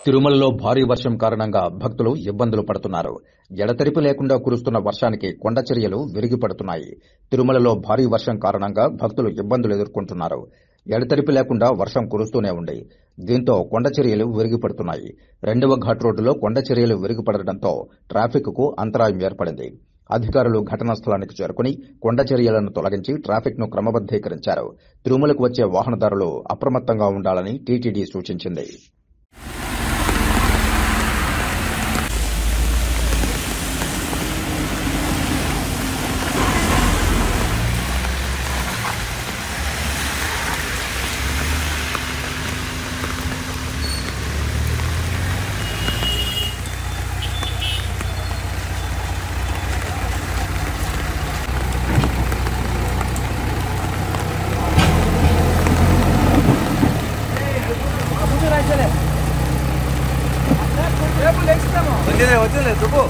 తిరుమలలో భారీ వర్షం కారణంగా భక్తులు ఇబ్బందులు పడుతున్నారు. ఎడతెరిపి లేకుండా కురుస్తున్న వర్షానికి కొండచరియలు విరిగిపడుతున్నాయి. తిరుమలలో భారీ వర్షం కారణంగా భక్తులు ఇబ్బందులు ఎదుర్కొంటున్నారు. ఎడతెరిపి లేకుండా వర్షం కురుస్తూనే ఉంది. దీంతో కొండచరియలు విరిగిపడుతున్నాయి. 2వ ఘాట్ రోడ్డులో కొండచరియలు విరిగిపడడంతో ట్రాఫిక్కు అంతరాయం ఏర్పడింది. అధికారులు ఘటనా స్థలానికి చేరుకుని కొండచరియలను తొలగించి ట్రాఫిక్ను క్రమబద్దీకరించారు. తిరుమలకు వచ్చే వాహనదారులు అప్రమత్తంగా ఉండాలని టీటీడీ సూచించింది. వచ్చింది దుబ్బు